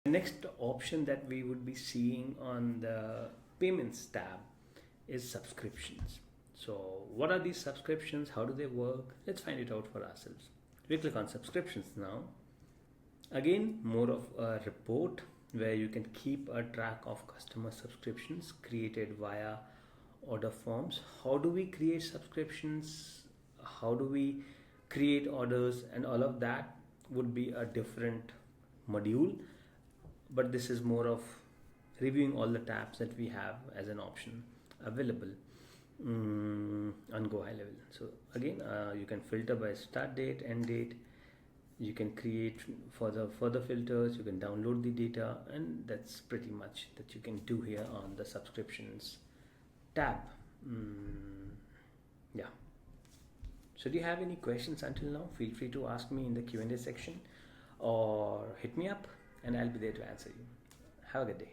The next option that we would be seeing on the payments tab is subscriptions. So what are these subscriptions? How do they work? Let's find it out for ourselves. We click on subscriptions now. Again, more of a report where you can keep a track of customer subscriptions created via order forms. How do we create subscriptions? How do we create orders? And all of that would be a different module, but this is more of reviewing all the tabs that we have as an option available on GoHighLevel. So again, you can filter by start date, end date. You can create further filters. You can download the data, and that's pretty much that you can do here on the subscriptions tab. Yeah. So do you have any questions until now? Feel free to ask me in the Q&A section or hit me up and I'll be there to answer you. Have a good day.